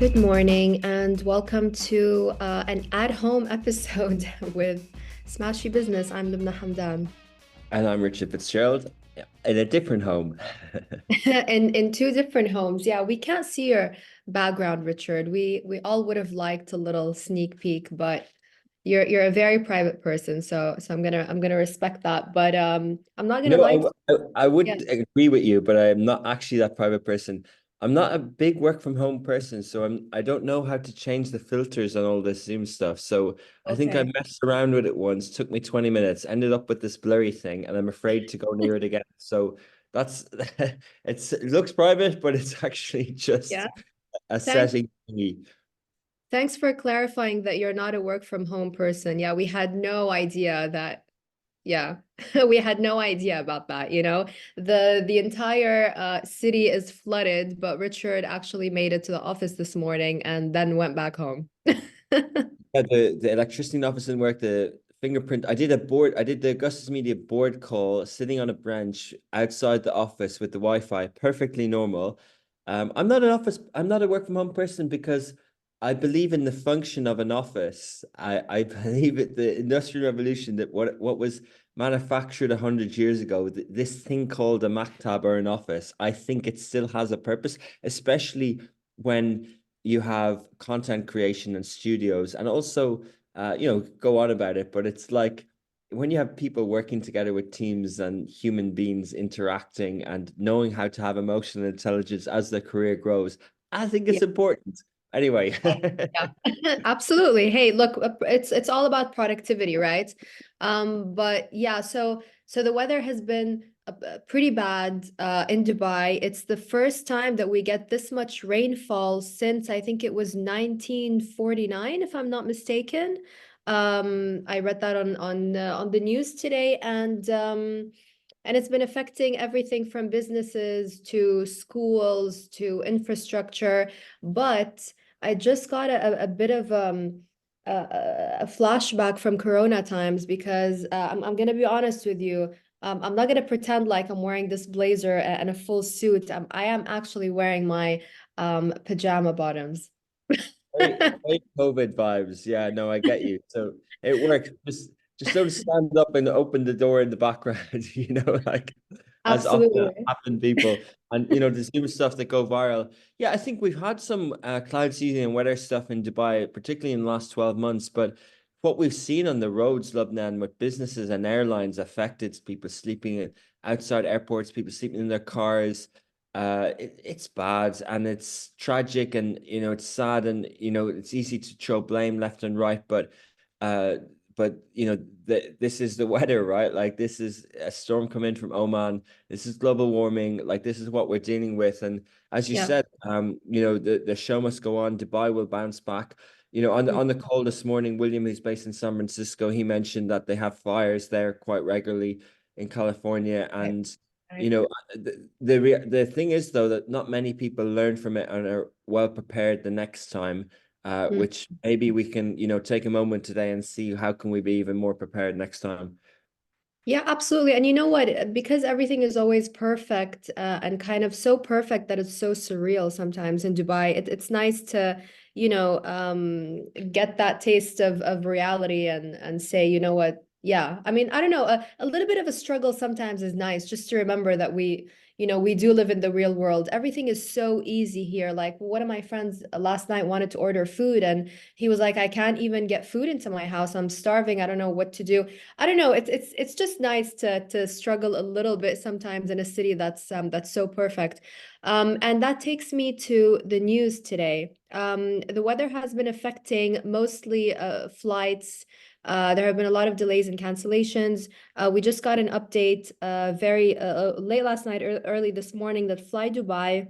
Good morning and welcome to an at-home episode with Smashy Business. I'm Lubna Hamdan. And I'm Richard Fitzgerald in a different home. In two different homes. Yeah, we can't see your background, Richard. We all would have liked a little sneak peek, but you're a very private person, so I'm gonna respect that. But I'm not gonna No, lie to I yeah. would agree with you, but I'm not actually that private person. I'm not a big work from home person, so I don't know how to change the filters on all this Zoom stuff. So I think I Okay. messed around with it once, took me 20 minutes, ended up with this blurry thing, and I'm afraid to go near it again. So that's it looks private, but it's actually Yeah. just a Thanks. setting thingy. Thanks for clarifying that you're not a work from home person. Yeah, we had no idea that. Yeah, we had no idea about that, you know. The entire city is flooded, but Richard actually made it to the office this morning and then went back home. Yeah, the electricity office didn't work. The fingerprint. I did the Augustus Media board call sitting on a bench outside the office with the Wi-Fi, perfectly normal. I'm not a work from home person because I believe in the function of an office. I believe it, the Industrial Revolution, that what was manufactured 100 years ago, this thing called a maktab or an office, I think it still has a purpose, especially when you have content creation and studios, and also go on about it, but it's like when you have people working together with teams and human beings interacting and knowing how to have emotional intelligence as their career grows, I think Yeah, it's important. Anyway. yeah. Absolutely. Hey, look, it's all about productivity, right? But yeah, so the weather has been pretty bad in Dubai. It's the first time that we get this much rainfall since I think it was 1949, if I'm not mistaken. I read that on the news today, and it's been affecting everything from businesses to schools to infrastructure. But I just got a bit of a flashback from Corona times because I'm going to be honest with you. I'm not going to pretend like I'm wearing this blazer and a full suit. I am actually wearing my pajama bottoms. Very COVID vibes. Yeah, no, I get you. So it works. Just don't stand up and open the door in the background, like as often Absolutely. happen people. And the Zoom stuff that go viral. Yeah, I think we've had some cloud seeding and weather stuff in Dubai, particularly in the last 12 months. But what we've seen on the roads, Lubnan, with businesses and airlines affected, people sleeping outside airports, people sleeping in their cars, it's bad and it's tragic, and it's sad, and it's easy to throw blame left and right, uh but this is the weather, right? Like, this is a storm coming from Oman. This is global warming. Like, this is what we're dealing with. And as you Yeah. said, the show must go on. Dubai will bounce back. On the call this morning, William, who's based in San Francisco, he mentioned that they have fires there quite regularly in California. Right. And you Right. know the thing is, though, that not many people learn from it and are well prepared the next time, Mm. which maybe we can, take a moment today and see how can we be even more prepared next time. Yeah, absolutely. And you know what? Because everything is always perfect and kind of so perfect that it's so surreal sometimes in Dubai, it's nice to, get that taste of reality and say, you know what? Yeah. I mean, I don't know, a little bit of a struggle sometimes is nice just to remember that we do live in the real world. Everything is so easy here. Like one of my friends last night wanted to order food and he was like, I can't even get food into my house. I'm starving. I don't know what to do. I don't know. It's just nice to struggle a little bit sometimes in a city that's so perfect. And that takes me to the news today. The weather has been affecting mostly flights. There have been a lot of delays and cancellations. We just got an update very late last night, early this morning, that Fly Dubai,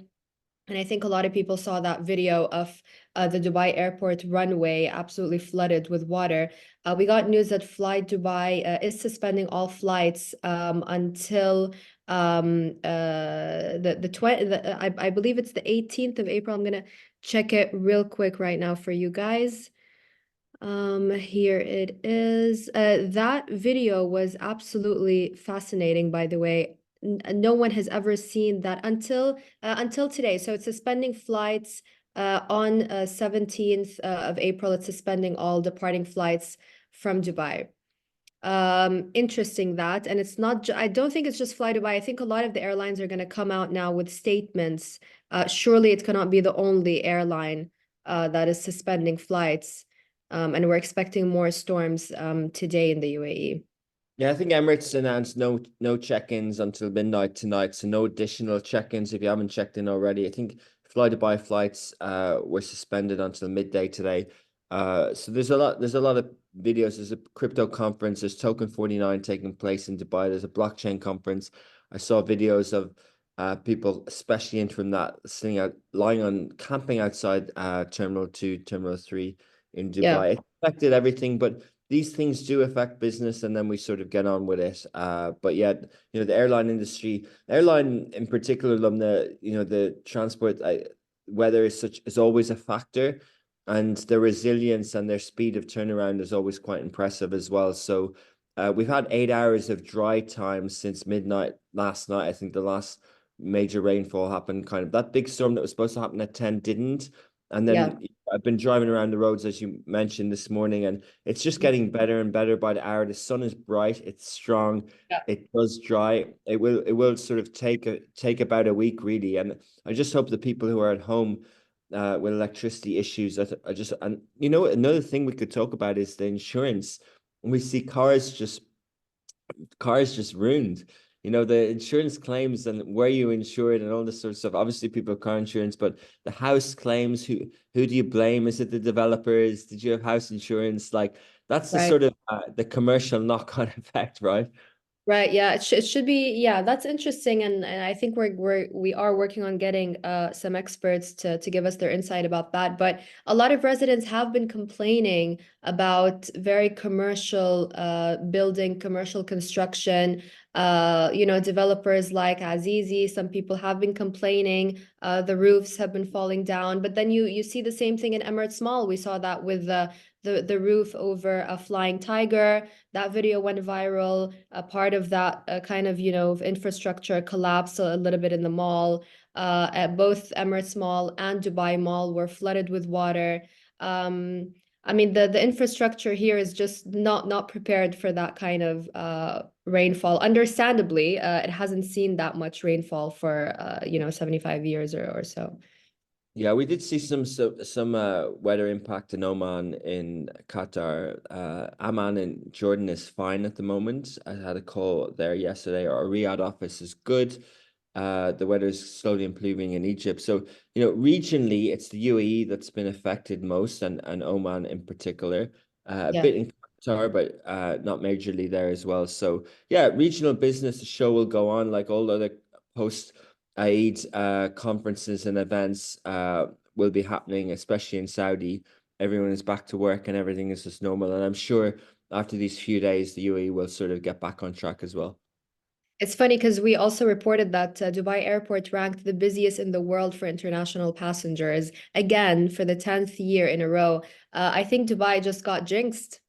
and I think a lot of people saw that video of the Dubai airport runway absolutely flooded with water. We got news that Fly Dubai is suspending all flights until the 20 I believe it's the 18th of April. I'm gonna check it real quick right now for you guys. Here it is. That video was absolutely fascinating, by the way. No one has ever seen that until today. So it's suspending flights On 17th of April, it's suspending all departing flights from Dubai. Interesting that. And it's not, I don't think it's just Fly Dubai. I think a lot of the airlines are going to come out now with statements. Surely it cannot be the only airline that is suspending flights. And we're expecting more storms today in the UAE. Yeah, I think Emirates announced no check-ins until midnight tonight, so no additional check-ins if you haven't checked in already. I think fly to buy flights were suspended until midday today. So there's a lot of videos. There's a crypto conference, there's Token 49 taking place in Dubai. There's a blockchain conference. I saw videos of people, especially in from that, sitting out, lying on, camping outside Terminal 2, Terminal 3 in Yeah, Dubai. It affected everything, but these things do affect business, and then we sort of get on with it. But yeah, the airline industry, airline in particular, Lumna, the transport, weather is always a factor, and their resilience and their speed of turnaround is always quite impressive as well. So we've had 8 hours of dry time since midnight last night. I think the last major rainfall happened kind of that big storm that was supposed to happen at 10 didn't. And yeah. then I've been driving around the roads, as you mentioned this morning, and it's just getting better and better by the hour. The sun is bright, it's strong, Yeah. it does dry. It will sort of take about a week really, and I just hope the people who are at home with electricity issues that I just and another thing we could talk about is the insurance. We see cars just ruined. The insurance claims and where you insured and all this sort of stuff. Obviously, people have car insurance, but the house claims, who do you blame? Is it the developers? Did you have house insurance? Like that's the Right. sort of the commercial knock-on effect, right? Right, yeah, it should be, yeah, that's interesting, and I think we are working on getting some experts to give us their insight about that. But a lot of residents have been complaining about very commercial building, commercial construction. Developers like Azizi, some people have been complaining. The roofs have been falling down, but then you see the same thing in Emirates Mall. We saw that with the roof over a flying tiger. That video went viral. A part of that kind of, infrastructure collapsed a little bit in the mall. At both Emirates Mall and Dubai Mall were flooded with water. I mean, the infrastructure here is just not prepared for that kind of rainfall. Understandably, it hasn't seen that much rainfall for 75 years or so. Yeah, we did see some weather impact in Oman, in Qatar. Amman in Jordan is fine at the moment. I had a call there yesterday. Our Riyadh office is good. The weather is slowly improving in Egypt. So, regionally, it's the UAE that's been affected most, and Oman in particular. A Yeah. bit in Qatar, but not majorly there as well. So, yeah, regional business, the show will go on like all other post Eid conferences and events will be happening, especially in Saudi. Everyone is back to work and everything is just normal. And I'm sure after these few days, the UAE will sort of get back on track as well. It's funny because we also reported that Dubai Airport ranked the busiest in the world for international passengers, again for the 10th year in a row. I think Dubai just got jinxed.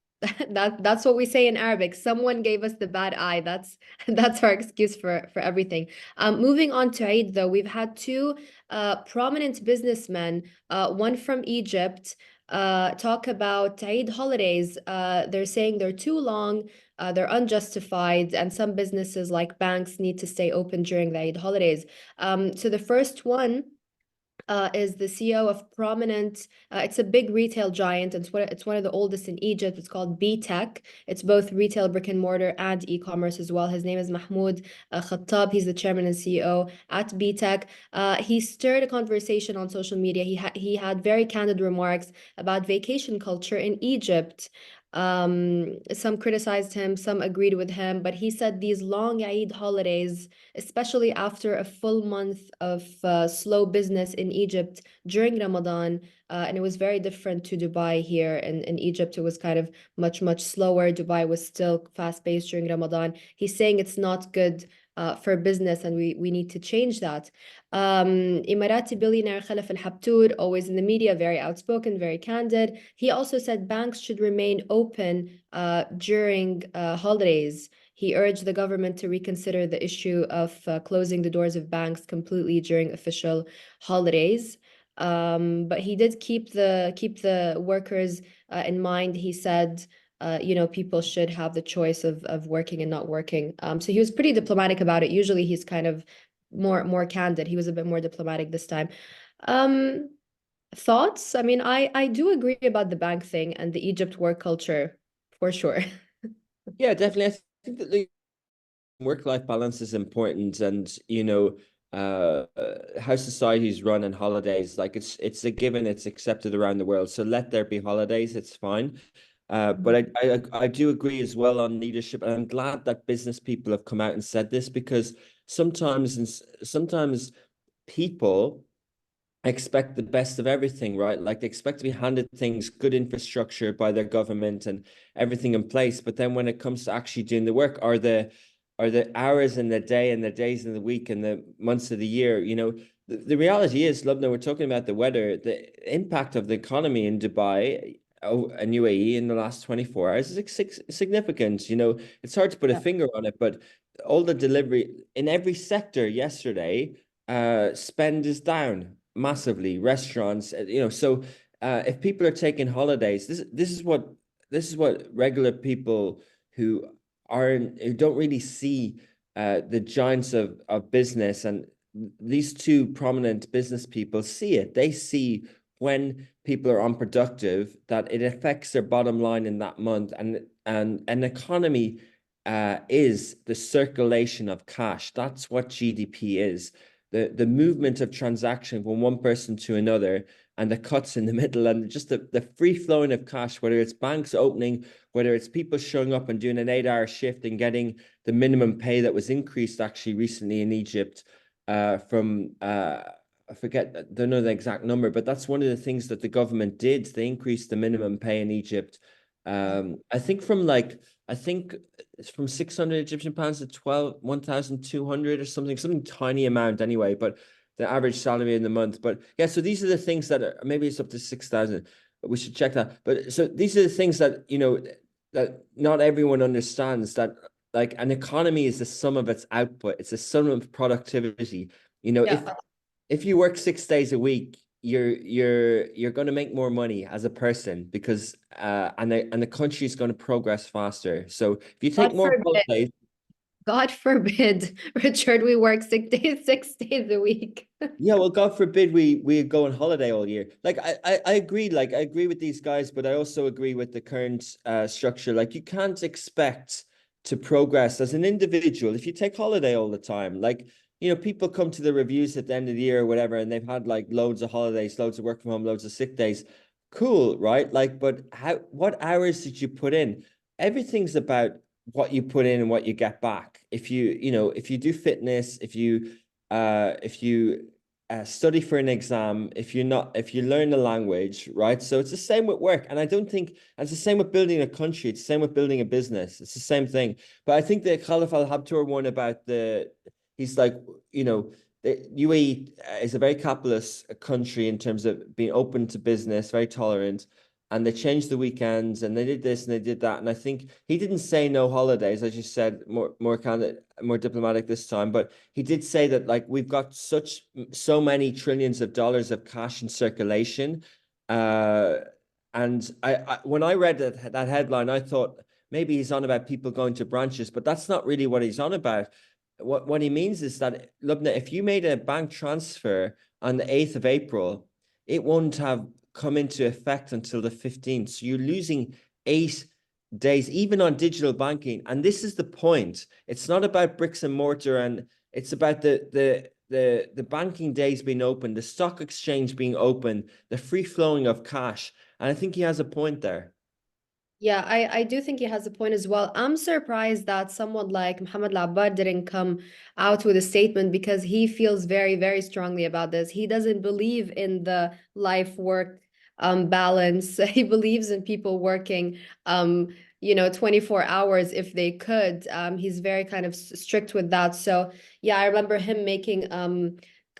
That's what we say in Arabic. Someone gave us the bad eye. That's our excuse for everything. Moving on to Eid, though, we've had two prominent businessmen, one from Egypt, talk about Eid holidays. They're saying they're too long, they're unjustified, and some businesses like banks need to stay open during the Eid holidays. So the first one is the CEO of prominent. It's a big retail giant. It's one of the oldest in Egypt. It's called B Tech. It's both retail, brick and mortar, and e-commerce as well. His name is Mahmoud Khattab. He's the chairman and CEO at B Tech. He stirred a conversation on social media. He had very candid remarks about vacation culture in Egypt. Some criticized him, some agreed with him, but he said these long Eid holidays, especially after a full month of slow business in Egypt during Ramadan. And it was very different to Dubai here. In Egypt, it was kind of much, much slower. Dubai was still fast-paced during Ramadan. He's saying it's not good for business, and we need to change that. Emirati billionaire Khalaf Al Habtour, always in the media, very outspoken, very candid. He also said banks should remain open during holidays. He urged the government to reconsider the issue of closing the doors of banks completely during official holidays. But he did keep the workers in mind. He said, people should have the choice of working and not working. So he was pretty diplomatic about it. Usually he's kind of more candid. He was a bit more diplomatic this time. Um, Thoughts? I mean, I do agree about the bank thing and the Egypt work culture for sure. Yeah, definitely. I think that the work-life balance is important, and how societies run and holidays, like it's a given, it's accepted around the world. So let there be holidays, it's fine. But I do agree as well on leadership, and I'm glad that business people have come out and said this, because sometimes people expect the best of everything, right? Like they expect to be handed things, good infrastructure by their government and everything in place. But then when it comes to actually doing the work, are the hours in the day and the days in the week and the months of the year, the reality is, Lubna, we're talking about the weather, the impact of the economy in Dubai and UAE in the last 24 hours is significant. It's hard to put a Yeah. finger on it, but all the delivery in every sector yesterday, spend is down massively. Restaurants, so if people are taking holidays, this is what regular people who who don't really see the giants of business, and these two prominent business people see it. They see when people are unproductive, that it affects their bottom line in that month, and an economy is the circulation of cash. That's what GDP is. The movement of transaction from one person to another, and the cuts in the middle, and just the free flowing of cash, whether it's banks opening, whether it's people showing up and doing an 8-hour shift and getting the minimum pay that was increased actually recently in Egypt, from I don't know the exact number, but that's one of the things that the government did. They increased the minimum pay in Egypt. I think it's from 600 Egyptian pounds to 1,200 or something tiny amount anyway, but the average salary in the month. But yeah, so these are the things that maybe it's up to 6,000. We should check that. But so these are the things that, that not everyone understands, that like an economy is the sum of its output. It's a sum of productivity. You know, if Yeah. if you work 6 days a week, you're going to make more money as a person, because and the country is going to progress faster. So if you take God more forbid. holidays, God forbid, Richard, we work 6 days, 6 days a week. yeah, well, God forbid we go on holiday all year. Like I agree, like I agree with these guys, but I also agree with the current structure. Like you can't expect to progress as an individual if you take holiday all the time. Like, people come to the reviews at the end of the year or whatever, and they've had like loads of holidays, loads of work from home, loads of sick days. Cool, right? Like, but what hours did you put in? Everything's about what you put in and what you get back. If you do fitness, if you study for an exam, if you learn the language, right? So it's the same with work. And I don't think, and it's the same with building a country. It's the same with building a business. It's the same thing. But I think the Khalif Al Habtour one about he's like, the UAE is a very capitalist country in terms of being open to business, very tolerant. And they changed the weekends, and they did this and they did that. And I think he didn't say no holidays, as you said, more kind of more diplomatic this time. But he did say that, like, we've got so many trillions of dollars of cash in circulation. Uh, and when I read that headline, I thought maybe he's on about people going to branches, but that's not really what he's on about. What he means is that, Lubna, if you made a bank transfer on the 8th of April, it won't have come into effect until the 15th. So you're losing 8 days, even on digital banking. And this is the point. It's not about bricks and mortar, and it's about the banking days being open, the stock exchange being open, the free flowing of cash. And I think he has a point there. Yeah, I do think he has a point as well. I'm surprised that someone like Mohammed Labad didn't come out with a statement, because he feels very, very strongly about this. He doesn't believe in the life work balance. He believes in people working 24 hours if they could. He's very kind of strict with that. So yeah, I remember him making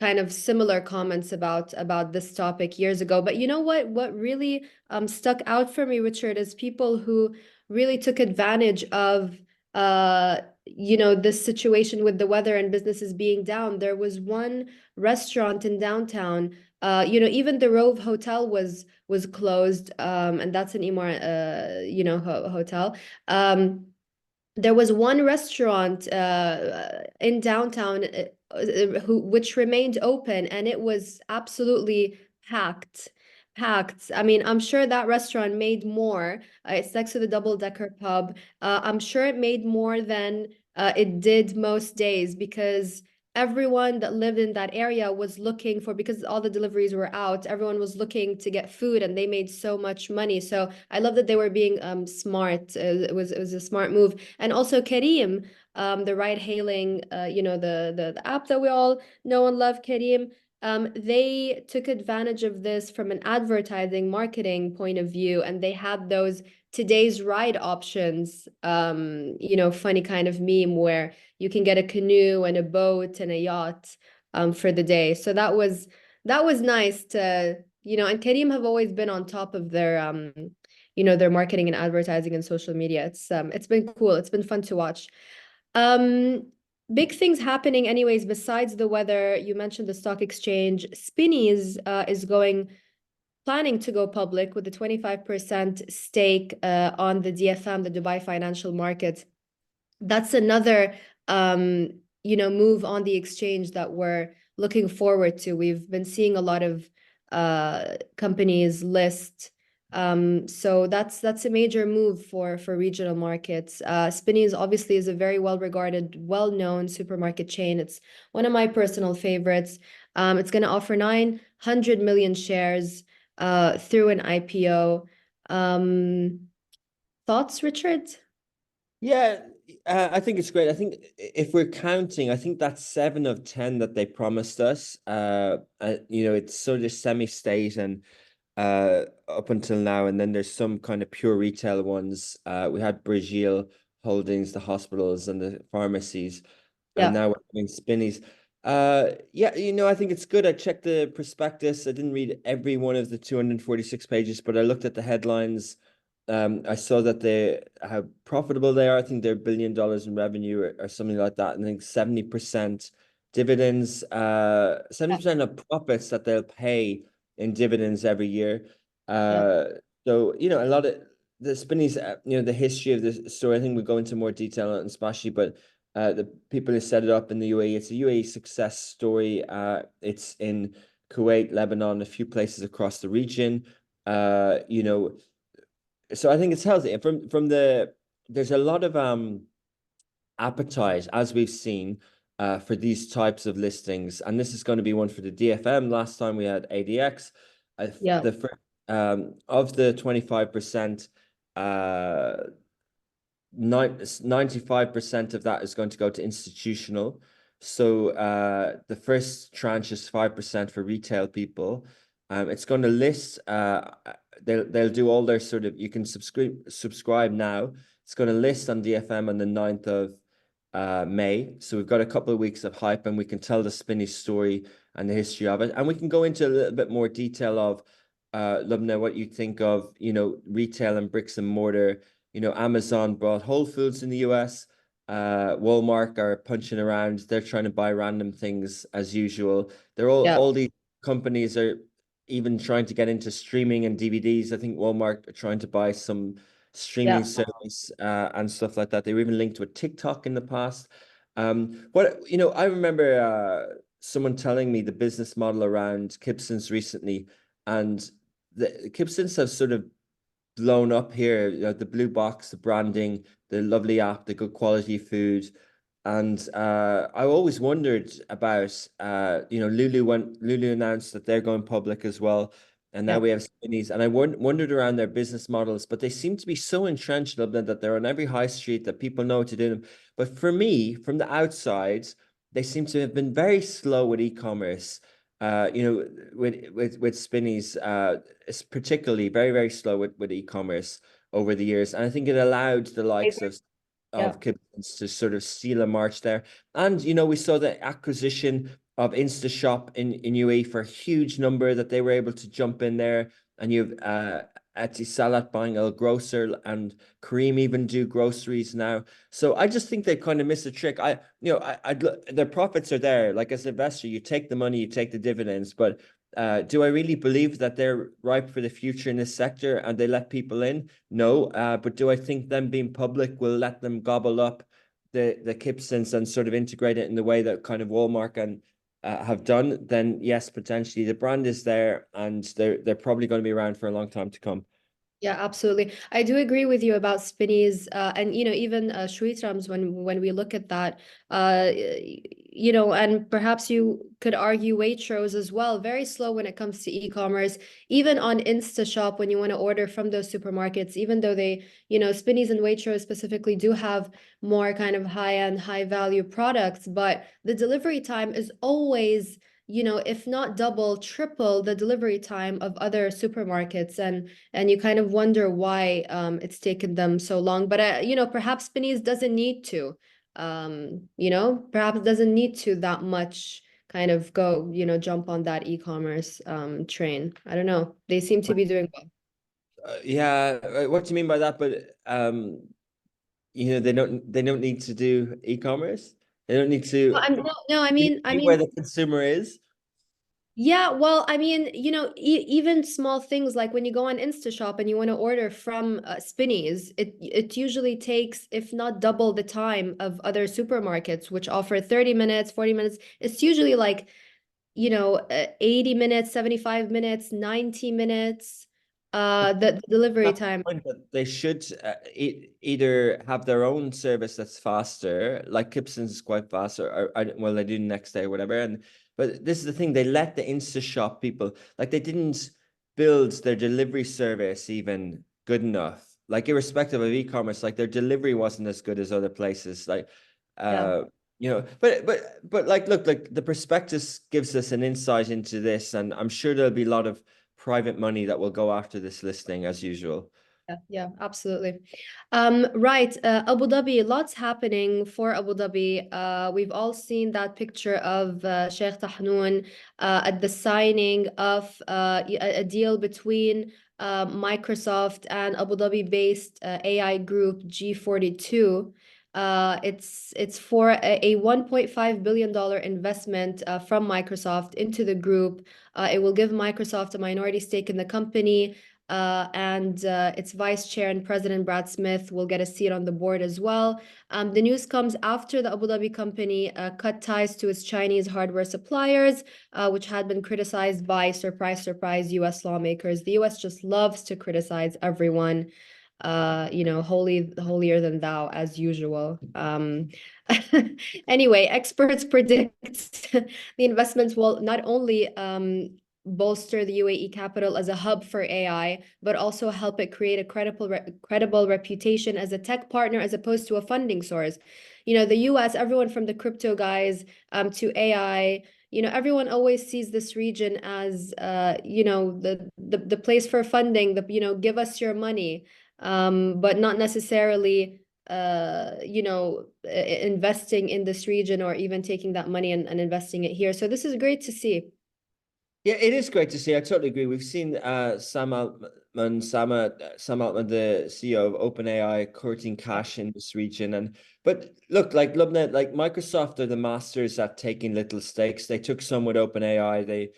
kind of similar comments about this topic years ago. But you know what really stuck out for me, Richard, is people who really took advantage of this situation with the weather and businesses being down, there was one restaurant in downtown. Even the Rove Hotel was closed, and that's an Imar, hotel. There was one restaurant in downtown which remained open, and it was absolutely packed. Packed. I mean, I'm sure that restaurant made more. It's next to the double-decker pub. I'm sure it made more than it did most days, because everyone that lived in that area was looking for, because all the deliveries were out, everyone was looking to get food, and they made so much money. So I love that they were being smart. It was a smart move. And also Kareem, the ride hailing, the app that we all know and love, Kareem. They took advantage of this from an advertising marketing point of view, and they had those today's ride options, funny kind of meme where you can get a canoe and a boat and a yacht for the day. So that was nice to, and Kareem have always been on top of their marketing and advertising and social media. It's been cool. It's been fun to watch. Um, Big things happening anyways besides the weather. You mentioned the stock exchange. Spinneys is planning to go public with a 25% stake on the DFM, the Dubai Financial Market. That's another move on the exchange that we're looking forward to. We've been seeing a lot of companies list. So that's a major move for regional markets. Spinneys obviously is a very well-regarded, well-known supermarket chain. It's one of my personal favorites. It's going to offer 900 million shares through an IPO. Thoughts, Richard? Yeah, I think it's great. I think if we're counting, I think that's 7 of 10 that they promised us. It's sort of semi-state and up until now, and then there's some kind of pure retail ones. We had Brazil Holdings, the hospitals and the pharmacies, and Yeah, now we're having Spinneys. Yeah, I think it's good. I checked the prospectus. I didn't read every one of the 246 pages, but I looked at the headlines. I saw that how profitable they are. I think they're $1 billion in revenue or something like that. And I think 70% dividends, yeah, 70% of profits that they'll pay in dividends every year. yeah, Uh, so, a lot of the Spinneys, the history of this story, I think we'll go into more detail on it, especially, but the people who set it up in the UAE, it's a UAE success story. It's in Kuwait, Lebanon, a few places across the region. So I think it's healthy. And there's a lot of appetite, as we've seen, for these types of listings. And this is going to be one for the DFM. Last time we had ADX. yeah, The first, of the 25%, 95% of that is going to go to institutional. So the first tranche is 5% for retail people. It's going to list. They'll do all their sort of. You can subscribe now. It's going to list on DFM on the 9th of May. So we've got a couple of weeks of hype, and we can tell the Spinny story and the history of it, and we can go into a little bit more detail of Lubna, what you think of retail and bricks and mortar. Amazon bought Whole Foods in the US. Walmart are punching around. They're trying to buy random things as usual. yeah, All these companies are even trying to get into streaming and DVDs. I think Walmart are trying to buy some streaming yeah. service and stuff like that. They were even linked with TikTok in the past. I remember someone telling me the business model around Kipson's recently, and the Kipson's have sort of blown up here. The blue box, the branding, the lovely app, the good quality food. And I always wondered about, Lulu announced that they're going public as well. And now Yeah. we have Spinneys. And I wondered around their business models, but they seem to be so entrenched of them that they're on every high street that people know what to do. But for me, from the outside, they seem to have been very slow with e-commerce. With Spinneys, it's particularly very, very slow with e-commerce over the years. And I think it allowed the likes Yeah. of Kiptons to sort of steal a march there. And we saw the acquisition of InstaShop in UAE for a huge number that they were able to jump in there. And you've Etisalat buying El Grocer, and Kareem even do groceries now. So I just think they kind of miss a trick. Their profits are there. Like as an investor, you take the money, you take the dividends, but do I really believe that they're ripe for the future in this sector and they let people in? No. But do I think them being public will let them gobble up the Kipsons and sort of integrate it in the way that kind of Walmart and have done? Then yes, potentially the brand is there and they're probably going to be around for a long time to come. Yeah, absolutely. I do agree with you about Spinneys, and even Shweetram's when we look at that, and perhaps you could argue Waitrose as well. Very slow when it comes to e-commerce, even on InstaShop when you want to order from those supermarkets. Even though they, Spinneys and Waitrose specifically do have more kind of high-end, high-value products, but the delivery time is always, if not double, triple the delivery time of other supermarkets, and you kind of wonder why it's taken them so long. But perhaps Spinneys doesn't need to, perhaps doesn't need to that much kind of go, jump on that e-commerce train. I don't know. They seem to be doing well. Yeah, what do you mean by that? But they don't need to do e-commerce. They don't need No, to no, no, I be where mean, the consumer is. yeah, well, I mean, even small things like when you go on InstaShop and you want to order from Spinneys, it usually takes, if not double the time of other supermarkets, which offer 30 minutes, 40 minutes. It's usually like, 80 minutes, 75 minutes, 90 minutes, the delivery That's time. the point that they should either have their own service that's faster, like Kipson's is quite fast, well, they do next day or whatever. But this is the thing, they let the InstaShop people, like they didn't build their delivery service even good enough. Like irrespective of e-commerce, like their delivery wasn't as good as other places. Like, Yeah. but like, look, like the prospectus gives us an insight into this, and I'm sure there'll be a lot of private money that will go after this listing as usual. Yeah, yeah, absolutely. Right, Abu Dhabi, lots happening for Abu Dhabi. We've all seen that picture of Sheikh Tahnoun at the signing of a deal between Microsoft and Abu Dhabi-based AI group G42. It's for a $1.5 billion investment from Microsoft into the group. It will give Microsoft a minority stake in the company, and its vice chair and president, Brad Smith, will get a seat on the board as well. The news comes after the Abu Dhabi company cut ties to its Chinese hardware suppliers, which had been criticized by, surprise, surprise, US lawmakers. The US just loves to criticize everyone, holier than thou, as usual. Anyway, experts predict the investments will not only bolster the UAE capital as a hub for AI, but also help it create a credible reputation as a tech partner as opposed to a funding source. The US, everyone from the crypto guys to AI, everyone always sees this region as the place for funding, give us your money, but not necessarily investing in this region or even taking that money and investing it here. So this is great to see. Yeah, it is great to see. I totally agree. We've seen Sam Altman, the CEO of OpenAI, courting cash in this region. But look, like Lubna, like Microsoft are the masters at taking little stakes. They took some with OpenAI. They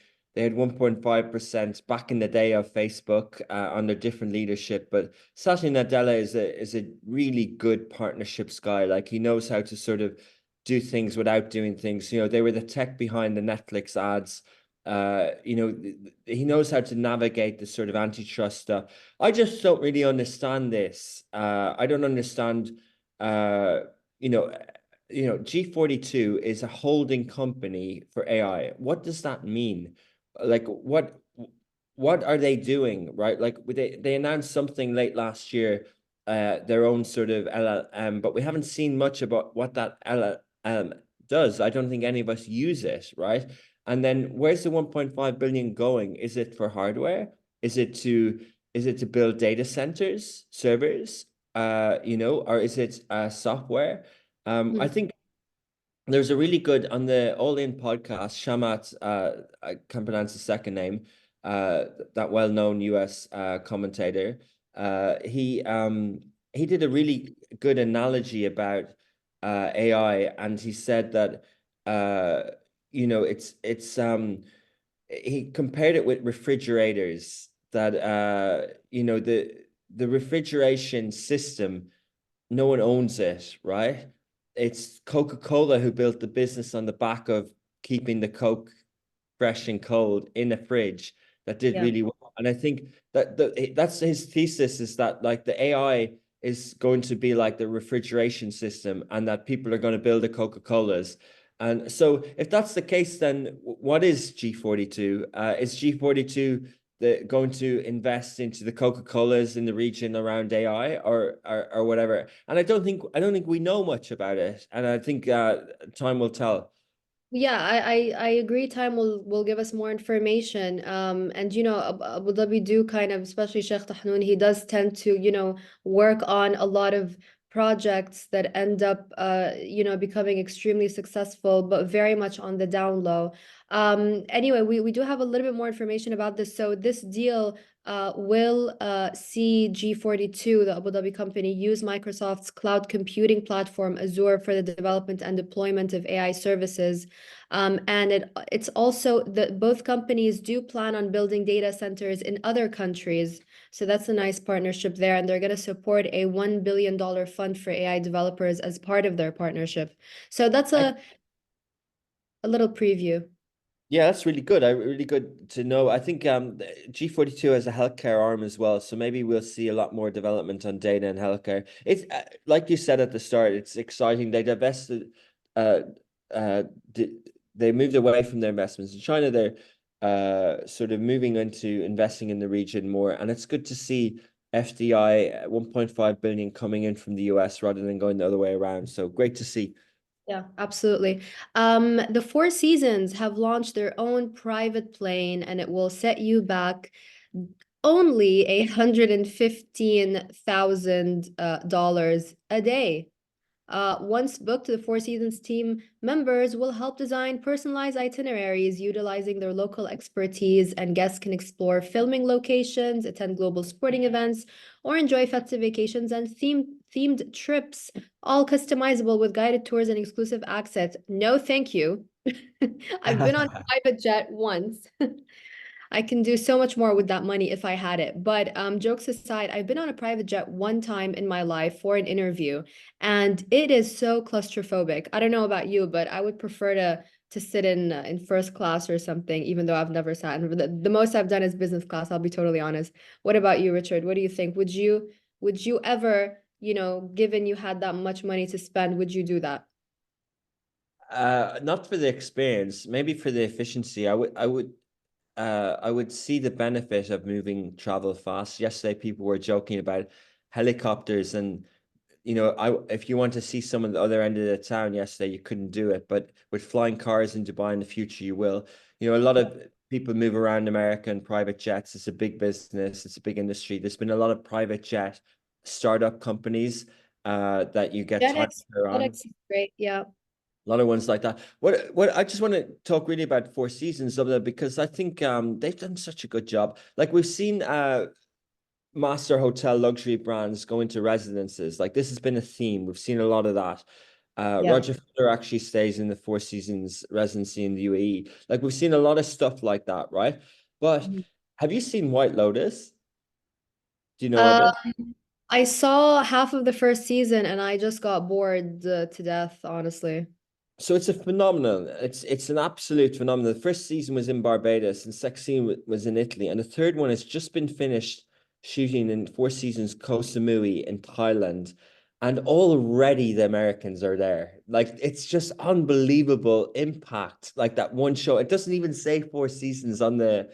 had 1.5% back in the day of Facebook under different leadership. But Satya Nadella is a really good partnerships guy. Like he knows how to sort of do things without doing things. They were the tech behind the Netflix ads. He knows how to navigate the sort of antitrust stuff. I just don't really understand this. I don't understand. Uh, you know, G42 is a holding company for AI. What does that mean? Like, what are they doing, right? Like, they announced something late last year, their own sort of LLM, but we haven't seen much about what that LLM does. I don't think any of us use it, right? And then where's the 1.5 billion going? Is it for hardware? Is it to build data centers, servers, or is it software? I think there's a really good on the All In podcast, Shamat, I can't pronounce the second name. uh, that well-known US commentator. He did a really good analogy about AI, and he said that uh, it's he compared it with refrigerators that the refrigeration system, no one owns it, right? It's Coca-Cola who built the business on the back of keeping the Coke fresh and cold in the fridge that did Yeah. really well. And I think that that's his thesis, is that like the AI is going to be like the refrigeration system, and that people are going to build the Coca-Colas. And so if that's the case, then what is G42? Is G42 going to invest into the Coca-Colas in the region around AI, or whatever? And I don't think we know much about it. And I think time will tell. Yeah, I agree. Time will give us more information. And you know, Abu Dhabi do kind of, especially Sheikh Tahnoun, he does tend to, work on a lot of projects that end up, becoming extremely successful, but very much on the down low. Anyway, we do have a little bit more information about this. So this deal will see G42, the Abu Dhabi company, use Microsoft's cloud computing platform Azure for the development and deployment of AI services. And it's also that both companies do plan on building data centers in other countries. So that's a nice partnership there. And they're going to support a $1 billion fund for AI developers as part of their partnership. So that's a little preview. Yeah, that's really good. Really good to know. I think G42 has a healthcare arm as well, so maybe we'll see a lot more development on data and healthcare. It's like you said at the start, it's exciting. They divested, uh, uh, they moved away from their investments in China. They're sort of moving into investing in the region more, and it's good to see FDI 1.5 billion coming in from the US rather than going the other way around. So great to see. Yeah, absolutely. The Four Seasons have launched their own private plane, and it will set you back only $115,000 dollars a day. Once booked, the Four Seasons team members will help design personalized itineraries utilizing their local expertise, and guests can explore filming locations, attend global sporting events, or enjoy festive vacations and themed trips, all customizable with guided tours and exclusive access. No, thank you. I've been on a private jet once. I can do so much more with that money if I had it. But jokes aside, I've been on a private jet one time in my life for an interview, and it is so claustrophobic. I don't know about you, but I would prefer to sit in first class or something, even though I've never sat in the most I've done is business class, I'll be totally honest. What about you, Richard? What do you think? Would you ever, given you had that much money to spend, would you do that? Not for the experience, maybe for the efficiency. I would see the benefit of moving travel fast. Yesterday, people were joking about helicopters, and if you want to see some of the other end of the town yesterday, you couldn't do it. But with flying cars in Dubai in the future, you will. A lot of people move around America in private jets. It's a big business. It's a big industry. There's been a lot of private jet startup companies that you get time FedEx, on. FedEx is great. Yeah. A lot of ones like that. What I just want to talk really about Four Seasons of that, because I think they've done such a good job. Like we've seen master hotel luxury brands go into residences. Like this has been a theme. We've seen a lot of that. Yeah. Roger Federer actually stays in the Four Seasons residency in the UAE. Like we've seen a lot of stuff like that, right? But Mhm. have you seen White Lotus? Do you know of Uh, it? I saw half of the first season and I just got bored to death, honestly. So it's a phenomenon. It's an absolute phenomenon. The first season was in Barbados, and second season was in Italy, and the third one has just been finished shooting in Four Seasons Koh Samui in Thailand, and already the Americans are there. Like it's just unbelievable impact. Like that one show, it doesn't even say Four Seasons on the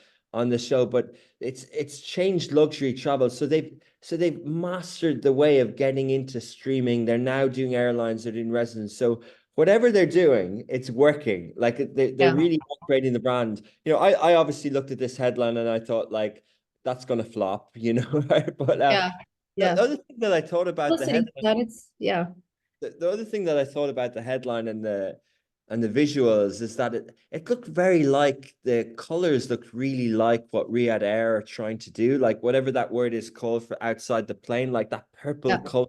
show, but it's changed luxury travel. So they've mastered the way of getting into streaming. They're now doing airlines. They're doing residents. So whatever they're doing, it's working. Like they're Yeah. really upgrading the brand. I obviously looked at this headline and I thought like that's gonna flop, right? But Yeah. the Yeah. other thing that I thought about the Listening to headline, that, it's yeah. the other thing that I thought about the headline and and the visuals is that it looked very like the colors looked really like what Riyadh Air are trying to do, like whatever that word is called for outside the plane, like that purple Yeah, color.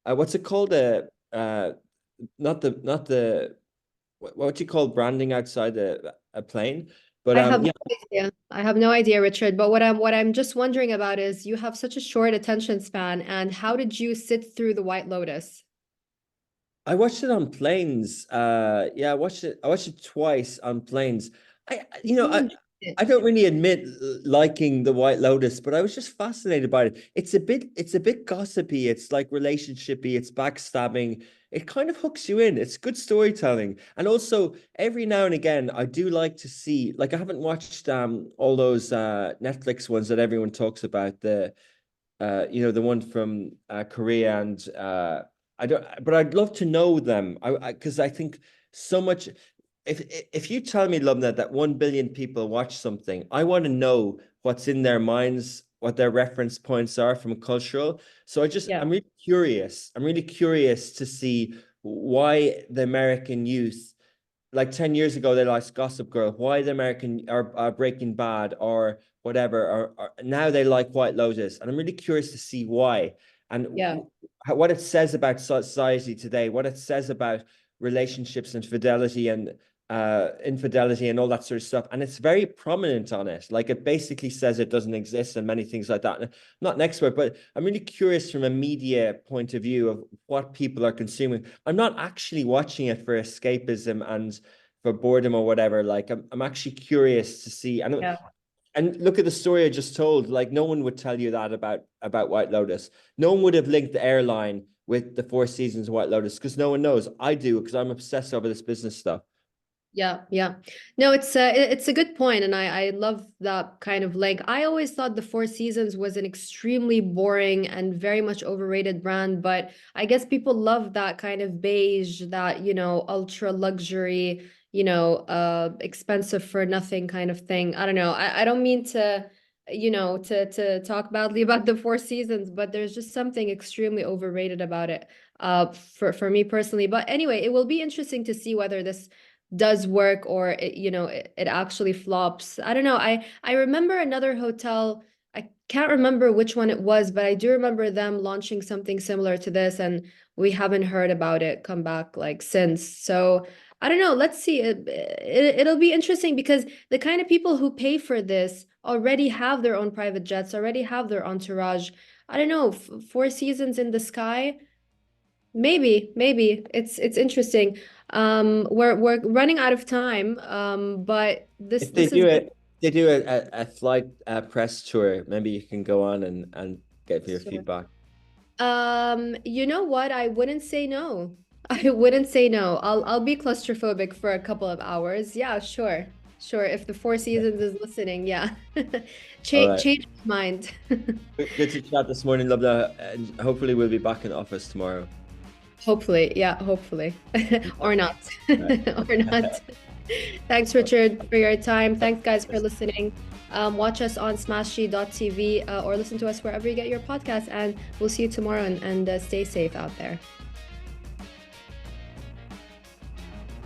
What's it called? Not the what do you call branding outside a plane? But I have no yeah, idea. I have no idea, Richard. But what I'm just wondering about is you have such a short attention span, and how did you sit through the White Lotus? I watched it on planes. Yeah, I watched it twice on planes. You know, You enjoyed it. I don't really admit liking the White Lotus, but I was just fascinated by it. It's a bit gossipy. It's like relationshipy. It's backstabbing. It kind of hooks you in. It's good storytelling, and also every now and again, I do like to see. Like I haven't watched all those Netflix ones that everyone talks about. The one from Korea and I don't, but I'd love to know them. Because I think so much. If you tell me, Lubna, that 1 billion people watch something, I want to know what's in their minds, what their reference points are from cultural. So Yeah, I'm really curious. I'm really curious to see why the American youth like 10 years ago they liked Gossip Girl, why the American or Breaking Bad or whatever, or now they like White Lotus, and I'm really curious to see why and yeah, what it says about society today, what it says about relationships and fidelity and infidelity and all that sort of stuff. And it's very prominent on it. Like it basically says it doesn't exist and many things like that. And I'm not an expert, but I'm really curious from a media point of view of what people are consuming. I'm not actually watching it for escapism and for boredom or whatever. Like I'm actually curious to see. yeah. And look at the story I just told. Like no one would tell you that about White Lotus. No one would have linked the airline with the Four Seasons White Lotus because no one knows. I do because I'm obsessed over this business stuff. Yeah, yeah. No, it's a good point, and I love that kind of like I always thought the Four Seasons was an extremely boring and very much overrated brand, but I guess people love that kind of beige, that ultra luxury, expensive for nothing kind of thing. I don't know. I don't mean to, to talk badly about the Four Seasons, but there's just something extremely overrated about it, for me personally. But anyway, it will be interesting to see whether this does work or it actually flops. I don't know. I remember another hotel. I can't remember which one it was, but I do remember them launching something similar to this, and we haven't heard about it come back like since. So I don't know. Let's see. It'll be interesting because the kind of people who pay for this already have their own private jets, already have their entourage. I don't know. Four Seasons in the sky. Maybe it's interesting. We're running out of time. But this If they this is do it, they do a flight press tour. Maybe you can go on and get your so, feedback. you know what? I wouldn't say no. I wouldn't say no. I'll be claustrophobic for a couple of hours. Yeah, sure. Sure. If the Four Seasons is listening, yeah. All right. Change my mind. Good to chat this morning, Lovely. And hopefully we'll be back in office tomorrow. Hopefully, yeah, hopefully. Or not. Right. Or not. Thanks, Richard, for your time. Thanks, guys, for listening. Watch us on smashy.tv, or listen to us wherever you get your podcasts. And we'll see you tomorrow, and stay safe out there.